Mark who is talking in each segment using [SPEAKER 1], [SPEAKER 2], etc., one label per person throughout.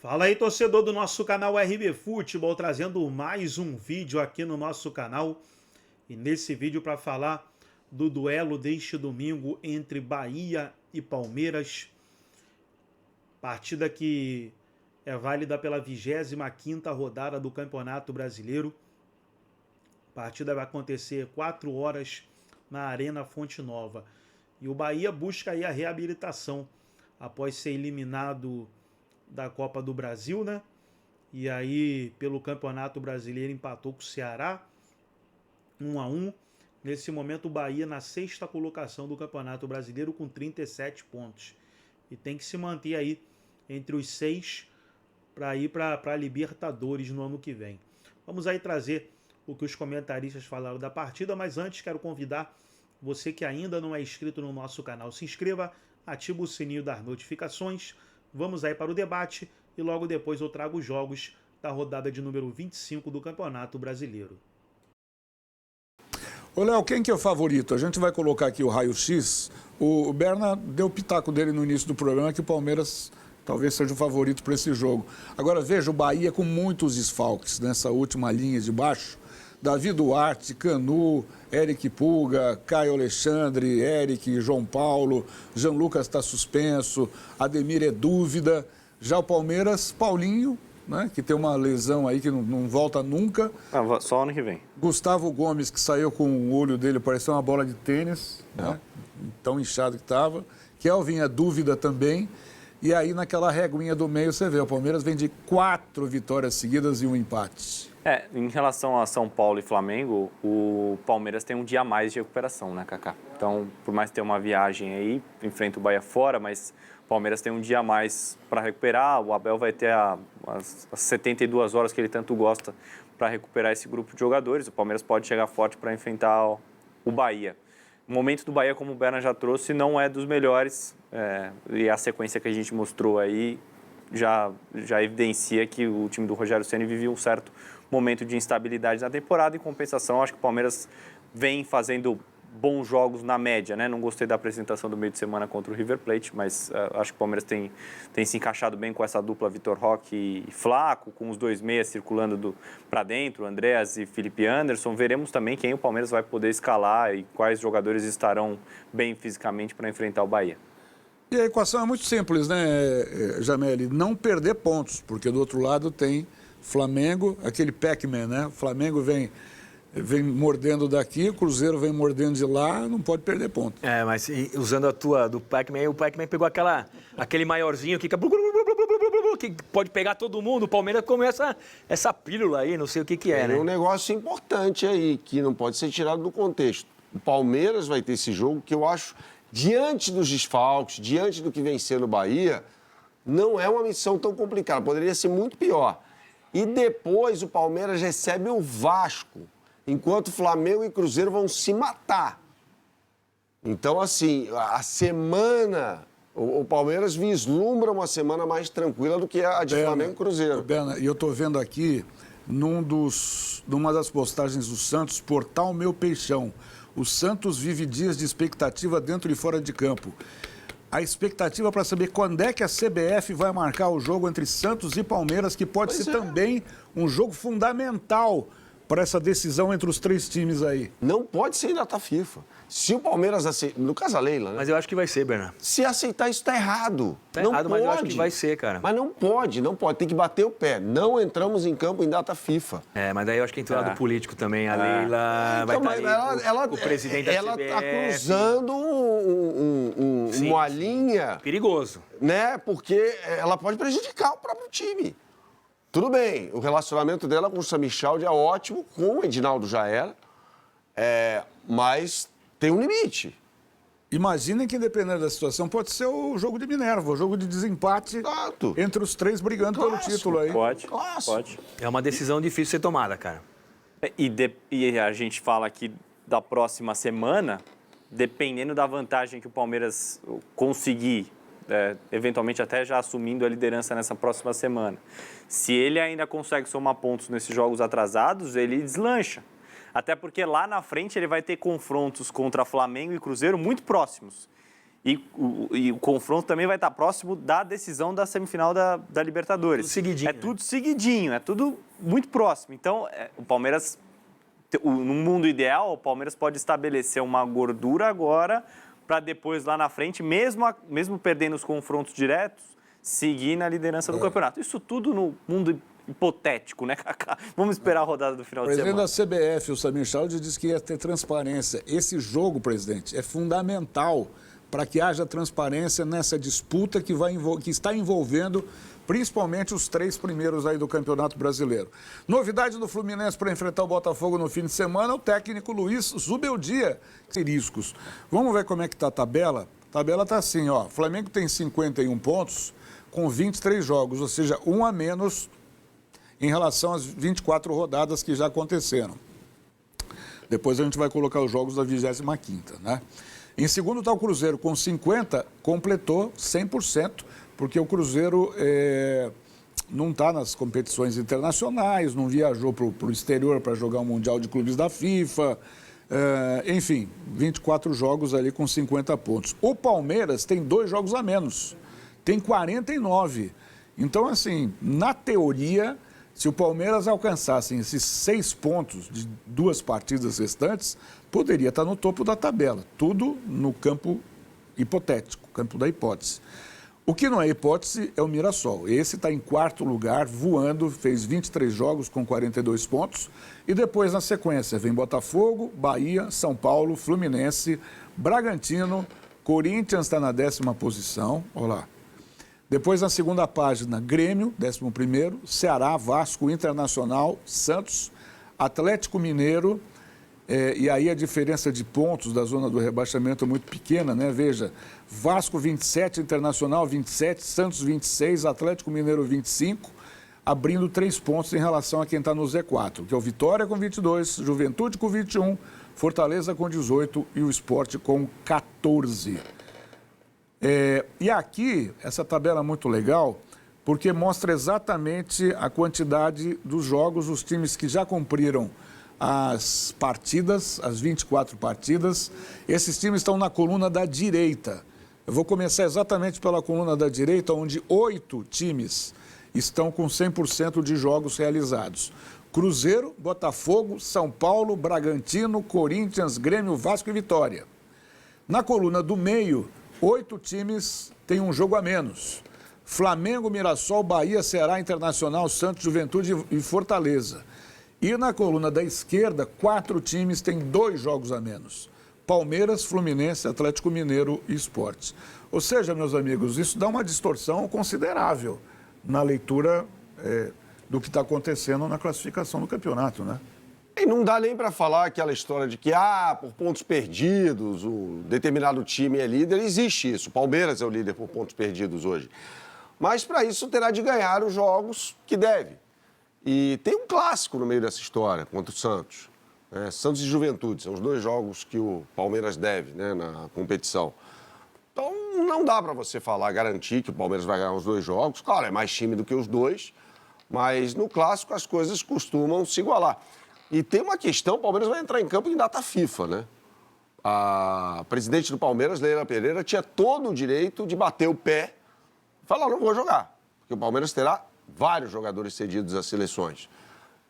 [SPEAKER 1] Fala aí, torcedor do nosso canal RB Futebol, trazendo mais um vídeo aqui no nosso canal. E nesse vídeo para falar do duelo deste domingo entre Bahia e Palmeiras. Partida que é válida pela 25ª rodada do Campeonato Brasileiro. A partida vai acontecer 4 horas na Arena Fonte Nova. E o Bahia busca aí a reabilitação após ser eliminado da Copa do Brasil, né? E aí, pelo Campeonato Brasileiro, empatou com o Ceará, 1-1. Nesse momento, o Bahia na 6ª colocação do Campeonato Brasileiro com 37 pontos. E tem que se manter aí entre os 6 para ir para a Libertadores no ano que vem. Vamos aí trazer o que os comentaristas falaram da partida, mas antes quero convidar você que ainda não é inscrito no nosso canal, se inscreva, ative o sininho das notificações. Vamos aí para o debate e logo depois eu trago os jogos da rodada de número 25 do Campeonato Brasileiro.
[SPEAKER 2] Ô, Léo, quem que é o favorito? A gente vai colocar aqui o raio-x. O Berna deu o pitaco dele no início do programa que o Palmeiras talvez seja o favorito para esse jogo. Agora, veja, o Bahia com muitos desfalques nessa última linha de baixo. Davi Duarte, Canu, Eric Pulga, Caio Alexandre, Eric, João Paulo, Jean Lucas está suspenso, Ademir é dúvida. Já o Palmeiras, Paulinho, né, que tem uma lesão aí que não volta nunca.
[SPEAKER 3] Só ano que vem.
[SPEAKER 2] Gustavo Gomes, que saiu com o olho dele, parecia uma bola de tênis, né, tão inchado que estava. Kelvin é dúvida também. E aí, naquela reguinha do meio, você vê, o Palmeiras vem de 4 vitórias seguidas e um empate.
[SPEAKER 3] Em relação a São Paulo e Flamengo, o Palmeiras tem um dia a mais de recuperação, né, Kaká? Então, por mais ter uma viagem aí, enfrenta o Bahia fora, mas o Palmeiras tem um dia a mais para recuperar. O Abel vai ter as 72 horas que ele tanto gosta para recuperar esse grupo de jogadores. O Palmeiras pode chegar forte para enfrentar o Bahia. O momento do Bahia, como o Berna já trouxe, não é dos melhores. E a sequência que a gente mostrou aí já evidencia que o time do Rogério Ceni vive um certo momento de instabilidade na temporada. Em compensação, acho que o Palmeiras vem fazendo bons jogos na média, né? Não gostei da apresentação do meio de semana contra o River Plate, mas acho que o Palmeiras tem se encaixado bem com essa dupla Vitor Roque e Flaco, com os dois meias circulando para dentro, Andreas e Felipe Anderson. Veremos também quem o Palmeiras vai poder escalar e quais jogadores estarão bem fisicamente para enfrentar o Bahia.
[SPEAKER 2] E a equação é muito simples, né, Jameli? Não perder pontos, porque do outro lado tem Flamengo, aquele Pac-Man, né? O Flamengo vem mordendo daqui, o Cruzeiro vem mordendo de lá, não pode perder ponto.
[SPEAKER 4] Mas usando a tua do Pac-Man, o Pac-Man pegou aquele maiorzinho que pode pegar todo mundo. O Palmeiras começa essa pílula aí, não sei o que é, né?
[SPEAKER 5] Tem um negócio importante aí, que não pode ser tirado do contexto. O Palmeiras vai ter esse jogo que eu acho, diante dos desfalques, diante do que vem sendo o Bahia, não é uma missão tão complicada, poderia ser muito pior. E depois o Palmeiras recebe o Vasco, enquanto Flamengo e Cruzeiro vão se matar. Então, assim, a semana... O Palmeiras vislumbra uma semana mais tranquila do que a de Flamengo e Cruzeiro.
[SPEAKER 2] Berna, e eu estou vendo aqui, numa das postagens do Santos, Portal Meu Peixão. O Santos vive dias de expectativa dentro e fora de campo. A expectativa para saber quando é que a CBF vai marcar o jogo entre Santos e Palmeiras, que pode ser também um jogo fundamental para essa decisão entre os 3 times aí.
[SPEAKER 5] Não pode ser em data FIFA. Se o Palmeiras aceitar... No caso a Leila, né?
[SPEAKER 4] Mas eu acho que vai ser, Bernardo.
[SPEAKER 5] Se aceitar isso, está errado.
[SPEAKER 4] Tá
[SPEAKER 5] não
[SPEAKER 4] errado,
[SPEAKER 5] pode.
[SPEAKER 4] mas eu acho que vai ser, cara.
[SPEAKER 5] Mas não pode. Tem que bater o pé. Não entramos em campo em data FIFA.
[SPEAKER 4] Mas daí eu acho que entra o lado político também. A Leila vai estar ali, o presidente da CBF.
[SPEAKER 5] Ela está cruzando uma linha...
[SPEAKER 4] Perigoso.
[SPEAKER 5] Né? Porque ela pode prejudicar o próprio time. Tudo bem, o relacionamento dela com o Sami Chaldi é ótimo, com o Edinaldo já era, mas tem um limite.
[SPEAKER 2] Imaginem que, dependendo da situação, pode ser o jogo de Minerva, o jogo de desempate entre os 3 brigando pelo título aí.
[SPEAKER 3] Pode.
[SPEAKER 4] É uma decisão difícil de ser tomada, cara.
[SPEAKER 3] E a gente fala aqui da próxima semana, dependendo da vantagem que o Palmeiras conseguir, eventualmente até já assumindo a liderança nessa próxima semana. Se ele ainda consegue somar pontos nesses jogos atrasados, ele deslancha. Até porque lá na frente ele vai ter confrontos contra Flamengo e Cruzeiro muito próximos. E o confronto também vai estar próximo da decisão da semifinal da Libertadores.
[SPEAKER 4] Tudo seguidinho,
[SPEAKER 3] É tudo seguidinho, é tudo muito próximo. Então, o Palmeiras, no mundo ideal, o Palmeiras pode estabelecer uma gordura agora para depois, lá na frente, mesmo perdendo os confrontos diretos, seguir na liderança do campeonato. Isso tudo no mundo hipotético, né, Kaká? Vamos esperar a rodada do final de semana.
[SPEAKER 2] O presidente da CBF, o Samir Chaldi, disse que ia ter transparência. Esse jogo, presidente, é fundamental para que haja transparência nessa disputa que está envolvendo principalmente os 3 primeiros aí do Campeonato Brasileiro. Novidade do Fluminense para enfrentar o Botafogo no fim de semana, o técnico Luiz Zubeldia. Riscos. Vamos ver como é que está a tabela. A tabela está assim, ó. O Flamengo tem 51 pontos com 23 jogos, ou seja, um a menos em relação às 24 rodadas que já aconteceram. Depois a gente vai colocar os jogos da 25ª, né? Em segundo está o Cruzeiro, com 50, completou 100%, porque o Cruzeiro não está nas competições internacionais, não viajou para o exterior para jogar o Mundial de Clubes da FIFA, enfim, 24 jogos ali com 50 pontos. O Palmeiras tem 2 jogos a menos, tem 49. Então, assim, na teoria, se o Palmeiras alcançasse esses 6 pontos de 2 partidas restantes, poderia estar no topo da tabela. Tudo no campo hipotético, campo da hipótese. O que não é hipótese é o Mirassol. Esse está em 4º lugar, voando, fez 23 jogos com 42 pontos. E depois, na sequência, vem Botafogo, Bahia, São Paulo, Fluminense, Bragantino, Corinthians está na 10ª posição, olha lá. Depois, na segunda página, Grêmio, 11º, Ceará, Vasco, Internacional, Santos, Atlético Mineiro, e aí a diferença de pontos da zona do rebaixamento é muito pequena, né? Veja, Vasco 27, Internacional 27, Santos 26, Atlético Mineiro 25, abrindo 3 pontos em relação a quem está no Z4, que é o Vitória com 22, Juventude com 21, Fortaleza com 18 e o Sport com 14. E aqui, essa tabela é muito legal, porque mostra exatamente a quantidade dos jogos, os times que já cumpriram as partidas, as 24 partidas. Esses times estão na coluna da direita. Eu vou começar exatamente pela coluna da direita, onde 8 times estão com 100% de jogos realizados. Cruzeiro, Botafogo, São Paulo, Bragantino, Corinthians, Grêmio, Vasco e Vitória. Na coluna do meio, 8 times têm um jogo a menos. Flamengo, Mirassol, Bahia, Ceará, Internacional, Santos, Juventude e Fortaleza. E na coluna da esquerda, 4 times têm 2 jogos a menos. Palmeiras, Fluminense, Atlético Mineiro e Sport. Ou seja, meus amigos, isso dá uma distorção considerável na leitura do que está acontecendo na classificação do campeonato, né?
[SPEAKER 5] E não dá nem para falar aquela história de que, por pontos perdidos, o determinado time é líder. Existe isso. O Palmeiras é o líder por pontos perdidos hoje. Mas, para isso, terá de ganhar os jogos que deve. E tem um clássico no meio dessa história, contra o Santos. Santos e Juventude, são os 2 jogos que o Palmeiras deve, né, na competição. Então, não dá para você garantir que o Palmeiras vai ganhar os 2 jogos. Claro, é mais time do que os 2, mas no clássico as coisas costumam se igualar. E tem uma questão, o Palmeiras vai entrar em campo em data FIFA, né? A presidente do Palmeiras, Leila Pereira, tinha todo o direito de bater o pé e falar, não vou jogar, porque o Palmeiras terá vários jogadores cedidos às seleções.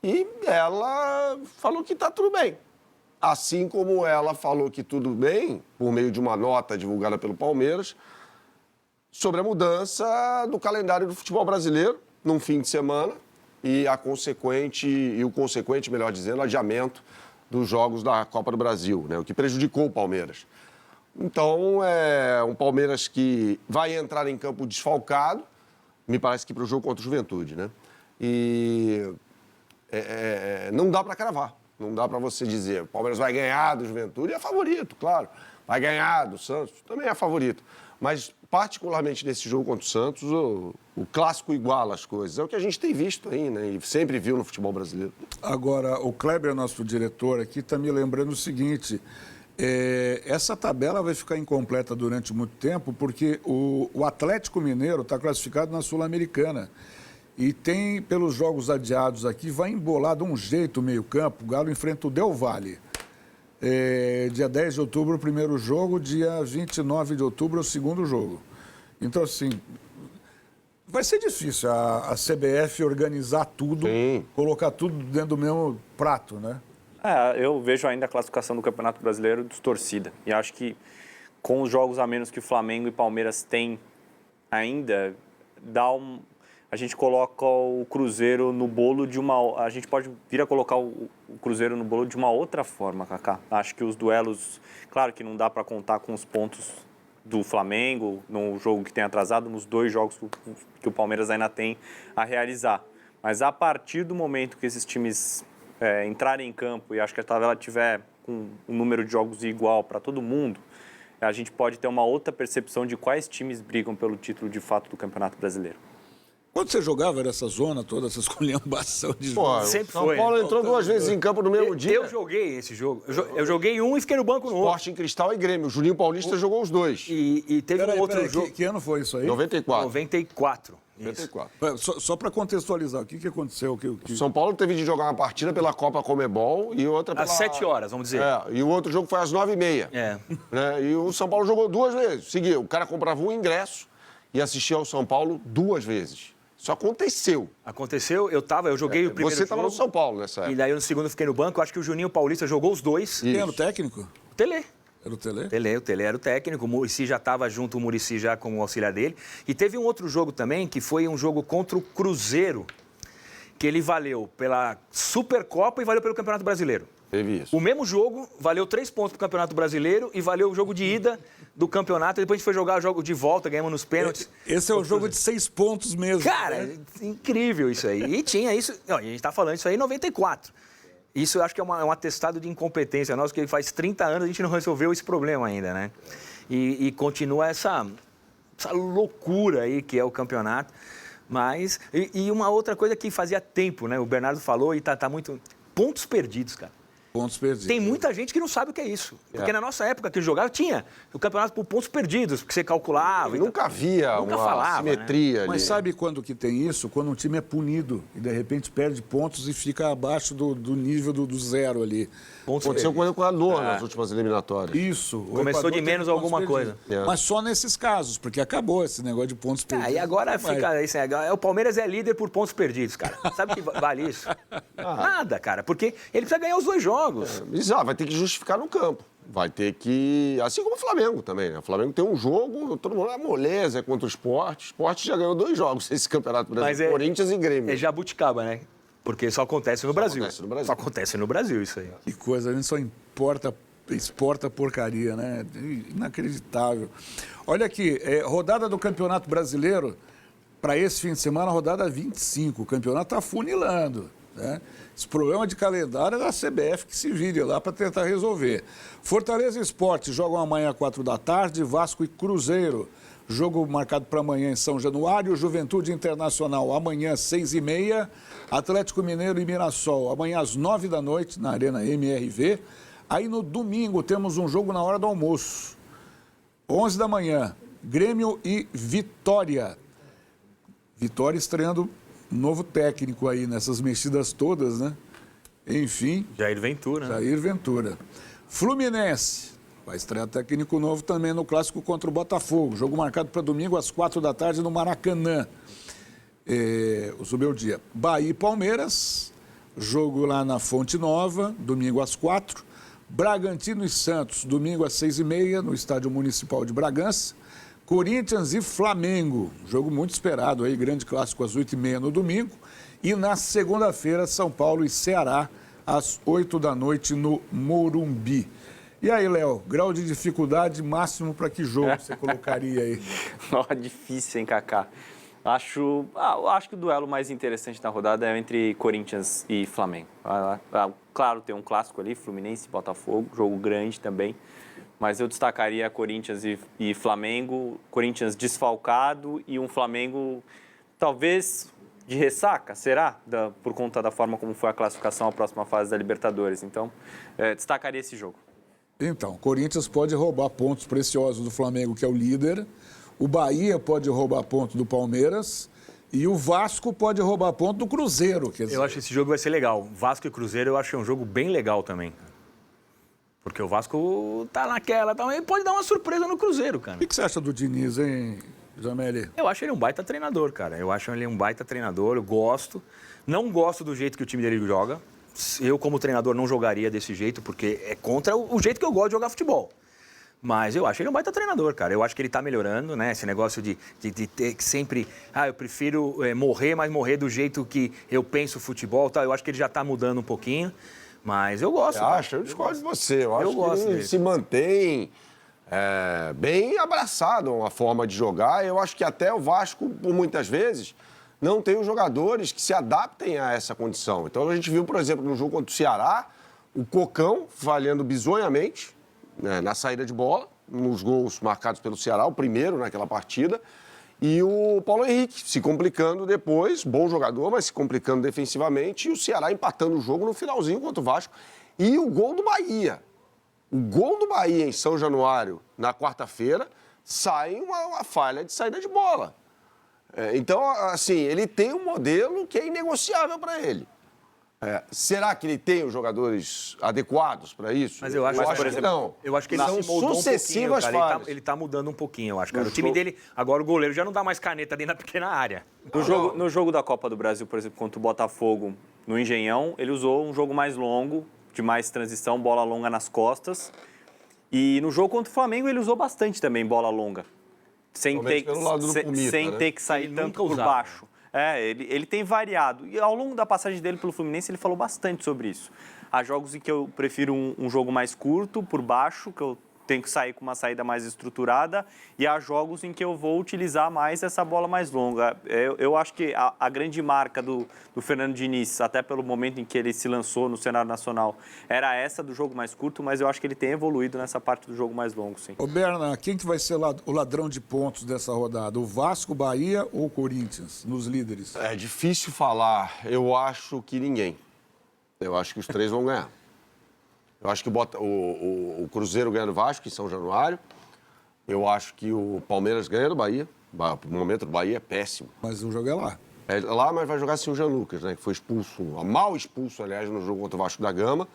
[SPEAKER 5] E ela falou que está tudo bem. Assim como ela falou que tudo bem, por meio de uma nota divulgada pelo Palmeiras, sobre a mudança do calendário do futebol brasileiro num fim de semana e o consequente, melhor dizendo, adiamento dos jogos da Copa do Brasil, né? O que prejudicou o Palmeiras. Então, é um Palmeiras que vai entrar em campo desfalcado, me parece que para o jogo contra o Juventude, né? E não dá para cravar, não dá para você dizer o Palmeiras vai ganhar do Juventude, é favorito, claro. Vai ganhar do Santos, também é favorito. Mas, particularmente nesse jogo contra o Santos, o clássico iguala as coisas. É o que a gente tem visto aí, né? E sempre viu no futebol brasileiro.
[SPEAKER 2] Agora, o Kleber, nosso diretor aqui, está me lembrando o seguinte... essa tabela vai ficar incompleta durante muito tempo, porque o Atlético Mineiro está classificado na Sul-Americana. E tem, pelos jogos adiados aqui, vai embolar de um jeito o meio-campo. O Galo enfrenta o Del Valle. Dia 10 de outubro, o primeiro jogo. Dia 29 de outubro, o segundo jogo. Então, assim, vai ser difícil a CBF organizar tudo, colocar tudo dentro do mesmo prato, né?
[SPEAKER 3] Eu vejo ainda a classificação do Campeonato Brasileiro distorcida. E acho que com os jogos a menos que Flamengo e Palmeiras têm ainda, a gente coloca o Cruzeiro no bolo de uma... A gente pode vir a colocar o Cruzeiro no bolo de uma outra forma, Kaká. Acho que os duelos... Claro que não dá para contar com os pontos do Flamengo, no jogo que tem atrasado, nos 2 jogos que o Palmeiras ainda tem a realizar. Mas a partir do momento que esses times entrarem em campo e acho que a tabela tiver com um número de jogos igual para todo mundo, a gente pode ter uma outra percepção de quais times brigam pelo título de fato do Campeonato Brasileiro.
[SPEAKER 2] Quando você jogava nessa zona toda, essa esculhambação de jogo?
[SPEAKER 4] Sempre
[SPEAKER 5] São
[SPEAKER 4] foi.
[SPEAKER 5] Paulo entrou 2 vezes em campo no mesmo dia.
[SPEAKER 4] Eu joguei esse jogo. Eu joguei um e fiquei no banco no outro.
[SPEAKER 5] Sporting Cristal e Grêmio. O Juninho Paulista jogou os 2.
[SPEAKER 4] E teve um outro jogo.
[SPEAKER 2] Que ano foi isso aí?
[SPEAKER 5] 94.
[SPEAKER 4] 94. Isso.
[SPEAKER 5] 94.
[SPEAKER 2] Só para contextualizar, o que aconteceu?
[SPEAKER 5] São Paulo teve de jogar uma partida pela Copa Comebol e outra pela...
[SPEAKER 4] Às 7 horas, vamos dizer.
[SPEAKER 5] E o outro jogo foi às 9h30. Né? E o São Paulo jogou 2 vezes. Seguiu. O cara comprava um ingresso e assistia ao São Paulo 2 vezes. Isso aconteceu.
[SPEAKER 4] Aconteceu, eu joguei o primeiro jogo.
[SPEAKER 5] Você estava no São Paulo nessa época.
[SPEAKER 4] E daí no segundo eu fiquei no banco. Eu acho que o Juninho Paulista jogou os 2.
[SPEAKER 2] Quem era o técnico?
[SPEAKER 4] O Telê.
[SPEAKER 2] Era o Telê?
[SPEAKER 4] O Telê era o técnico, o Muricy já estava junto, o Muricy já como auxiliar dele. E teve um outro jogo também, que foi um jogo contra o Cruzeiro, que ele valeu pela Supercopa e valeu pelo Campeonato Brasileiro.
[SPEAKER 5] Teve isso.
[SPEAKER 4] O mesmo jogo valeu 3 pontos para o Campeonato Brasileiro e valeu o jogo de ida do campeonato. Depois a gente foi jogar o jogo de volta, ganhamos nos pênaltis.
[SPEAKER 2] Esse é o jogo de 6 pontos mesmo.
[SPEAKER 4] Cara,
[SPEAKER 2] né?
[SPEAKER 4] incrível isso aí. E tinha isso... Não, a gente está falando isso aí em 94. Isso eu acho que é um atestado de incompetência nossa, que faz 30 anos a gente não resolveu esse problema ainda, né? E continua essa loucura aí que é o campeonato. Mas... E uma outra coisa que fazia tempo, né? O Bernardo falou e tá muito... Pontos perdidos, cara.
[SPEAKER 2] Pontos perdidos.
[SPEAKER 4] Tem muita gente que não sabe o que é isso. Porque na nossa época que eu jogava, tinha o campeonato por pontos perdidos, porque você calculava.
[SPEAKER 5] Nunca havia
[SPEAKER 4] Nunca
[SPEAKER 5] uma
[SPEAKER 4] falava,
[SPEAKER 5] simetria ali.
[SPEAKER 2] Mas sabe quando que tem isso? Quando um time é punido e, de repente, perde pontos e fica abaixo do nível do zero ali.
[SPEAKER 5] Aconteceu com o Equador nas últimas eliminatórias.
[SPEAKER 2] Isso. O
[SPEAKER 4] Começou
[SPEAKER 2] Equador
[SPEAKER 4] de
[SPEAKER 2] teve
[SPEAKER 4] menos
[SPEAKER 2] pontos
[SPEAKER 4] alguma
[SPEAKER 2] perdidos.
[SPEAKER 4] coisa.
[SPEAKER 2] Mas só nesses casos, porque acabou esse negócio de pontos perdidos.
[SPEAKER 4] E agora
[SPEAKER 2] Mas-
[SPEAKER 4] fica... Assim, o Palmeiras é líder por pontos perdidos, cara. Sabe o que vale isso? Nada, cara. Porque ele precisa ganhar os 2 jogos.
[SPEAKER 5] Vai ter que justificar no campo. Vai ter que... Assim como o Flamengo também, né? O Flamengo tem um jogo, todo mundo é moleza contra o Sport. O Sport já ganhou 2 jogos nesse Campeonato Brasileiro. Corinthians e Grêmio.
[SPEAKER 4] É jabuticaba, né? Porque só acontece no Brasil.
[SPEAKER 5] acontece no Brasil.
[SPEAKER 4] Só acontece no Brasil isso aí.
[SPEAKER 2] Que coisa, a gente só exporta porcaria, né? Inacreditável. Olha aqui, rodada do Campeonato Brasileiro, para esse fim de semana, rodada 25. O campeonato está funilando, né? Esse problema de calendário é da CBF que se vire lá para tentar resolver. Fortaleza e Sport jogam amanhã às 4h, Vasco e Cruzeiro. Jogo marcado para amanhã em São Januário, Juventude Internacional amanhã às 6h30, Atlético Mineiro e Mirassol amanhã às 9h na Arena MRV. Aí no domingo temos um jogo na hora do almoço, 11 da manhã, Grêmio e Vitória. Vitória estreando novo técnico aí nessas mexidas todas, né? Enfim,
[SPEAKER 4] Jair Ventura, né?
[SPEAKER 2] Jair Ventura. Fluminense vai estrear técnico novo também no clássico contra o Botafogo. Jogo marcado para domingo às 4h no Maracanã. Subiu o dia. Bahia e Palmeiras, jogo lá na Fonte Nova, domingo às 4h. Bragantino e Santos, domingo às 6h30 no Estádio Municipal de Bragança. Corinthians e Flamengo, jogo muito esperado aí, grande clássico às 8h30 no domingo. E na segunda-feira, São Paulo e Ceará, às 8h no Morumbi. E aí, Léo, grau de dificuldade máximo para que jogo você colocaria aí?
[SPEAKER 3] Difícil, hein, Kaká? Acho que o duelo mais interessante da rodada é entre Corinthians e Flamengo. Claro, tem um clássico ali, Fluminense e Botafogo, jogo grande também. Mas eu destacaria Corinthians e Flamengo, Corinthians desfalcado e um Flamengo talvez de ressaca, será? Por conta da forma como foi a classificação à próxima fase da Libertadores. Então, destacaria esse jogo.
[SPEAKER 2] Então, Corinthians pode roubar pontos preciosos do Flamengo, que é o líder. O Bahia pode roubar pontos do Palmeiras. E o Vasco pode roubar ponto do Cruzeiro. Quer dizer...
[SPEAKER 4] Eu acho que esse jogo vai ser legal. Vasco e Cruzeiro eu acho um jogo bem legal também. Porque o Vasco tá naquela, ele pode dar uma surpresa no Cruzeiro, cara.
[SPEAKER 2] O que você acha do Diniz, hein, Jameli?
[SPEAKER 4] Eu acho ele um baita treinador, cara. Eu acho ele um baita treinador, eu gosto. Não gosto do jeito que o time dele joga. Eu, como treinador, não jogaria desse jeito, porque é contra o jeito que eu gosto de jogar futebol. Mas eu acho ele um baita treinador, cara. Eu acho que ele tá melhorando, né? Esse negócio de ter que sempre... eu prefiro morrer, mas morrer do jeito que eu penso futebol, tá? Eu acho que ele já tá mudando um pouquinho. Mas eu gosto.
[SPEAKER 5] Você acha? Eu discordo de você. Eu acho que ele se mantém bem abraçado a uma forma de jogar. Eu acho que até o Vasco, por muitas vezes, não tem os jogadores que se adaptem a essa condição. Então a gente viu, por exemplo, no jogo contra o Ceará, o Cocão falhando bizonhamente na saída de bola, nos gols marcados pelo Ceará, o primeiro naquela partida. E o Paulo Henrique se complicando depois, bom jogador, mas se complicando defensivamente. E o Ceará empatando o jogo no finalzinho contra o Vasco. E o gol do Bahia. O gol do Bahia em São Januário, na quarta-feira, sai uma falha de saída de bola. Então, assim, ele tem um modelo que é inegociável para ele. Será que ele tem os jogadores adequados para isso?
[SPEAKER 4] Mas eu acho,
[SPEAKER 5] por exemplo, não.
[SPEAKER 4] Eu acho que ele
[SPEAKER 5] são
[SPEAKER 4] se moldou
[SPEAKER 5] sucessivas
[SPEAKER 4] um pouquinho, cara.
[SPEAKER 5] falhas.
[SPEAKER 4] Ele tá mudando um pouquinho, eu acho, cara. O time dele, agora o goleiro já não dá mais caneta dentro da pequena área.
[SPEAKER 3] No jogo da Copa do Brasil, por exemplo, contra o Botafogo, no Engenhão, ele usou um jogo mais longo, de mais transição, bola longa nas costas. E no jogo contra o Flamengo, ele usou bastante também bola longa. Sem ter que sair tanto por baixo. Ele tem variado. E ao longo da passagem dele pelo Fluminense, ele falou bastante sobre isso. Há jogos em que eu prefiro um jogo mais curto, por baixo, que eu tenho que sair com uma saída mais estruturada, e há jogos em que eu vou utilizar mais essa bola mais longa. Eu acho que a grande marca do Fernando Diniz, até pelo momento em que ele se lançou no cenário nacional, era essa do jogo mais curto, mas eu acho que ele tem evoluído nessa parte do jogo mais longo, sim.
[SPEAKER 2] Ô Berna, quem que vai ser o ladrão de pontos dessa rodada? O Vasco, Bahia ou o Corinthians, nos líderes?
[SPEAKER 5] É difícil falar. Eu acho que ninguém. Eu acho que os três vão ganhar. Eu acho que o Cruzeiro ganha do Vasco em São Januário. Eu acho que o Palmeiras ganha do Bahia. O momento do Bahia é péssimo.
[SPEAKER 2] Mas o jogo é lá.
[SPEAKER 5] É lá, mas vai jogar sem o Jean Lucas, né? Que foi expulso, mal expulso, aliás, no jogo contra o Vasco da Gama.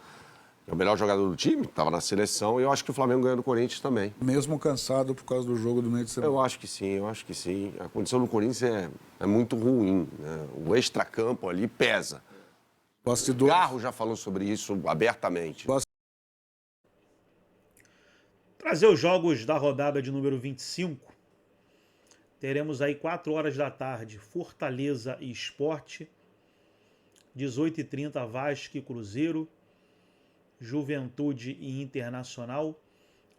[SPEAKER 5] É o melhor jogador do time, estava na seleção. E eu acho que o Flamengo ganha do Corinthians também.
[SPEAKER 2] Mesmo cansado por causa do jogo do meio de semana.
[SPEAKER 5] Eu acho que sim. A condição do Corinthians é muito ruim, né? O extracampo ali pesa.
[SPEAKER 2] Bastidores.
[SPEAKER 5] Garro já falou sobre isso abertamente.
[SPEAKER 1] Trazer os jogos da rodada de número 25. Teremos aí 4 horas da tarde, Fortaleza e Sport. 18h30, Vasco e Cruzeiro. Juventude e Internacional.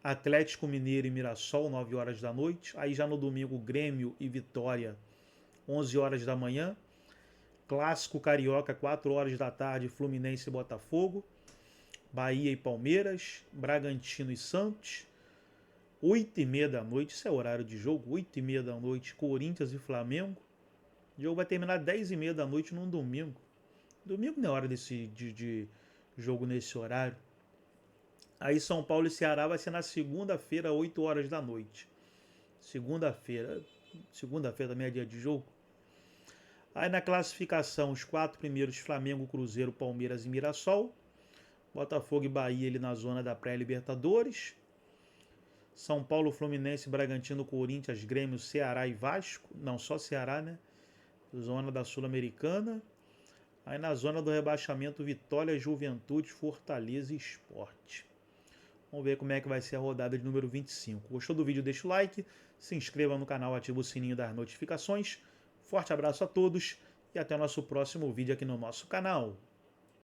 [SPEAKER 1] Atlético Mineiro e Mirassol, 9 horas da noite. Aí já no domingo, Grêmio e Vitória, 11 horas da manhã. Clássico Carioca, 4 horas da tarde, Fluminense e Botafogo. Bahia e Palmeiras. Bragantino e Santos. 8h30 da noite, isso é horário de jogo, 8h30 da noite, Corinthians e Flamengo. O jogo vai terminar 10h30 da noite num domingo. Domingo não é hora de jogo nesse horário. Aí São Paulo e Ceará vai ser na segunda-feira, 8 horas da noite. Segunda-feira também é dia de jogo. Aí na classificação, os 4 primeiros, Flamengo, Cruzeiro, Palmeiras e Mirassol. Botafogo e Bahia ali na zona da pré-Libertadores. São Paulo, Fluminense, Bragantino, Corinthians, Grêmio, Ceará e Vasco. Não, só Ceará, né? Zona da Sul-Americana. Aí na zona do rebaixamento, Vitória, Juventude, Fortaleza e Sport. Vamos ver como é que vai ser a rodada de número 25. Gostou do vídeo? Deixa o like, se inscreva no canal, ativa o sininho das notificações. Forte abraço a todos e até o nosso próximo vídeo aqui no nosso canal.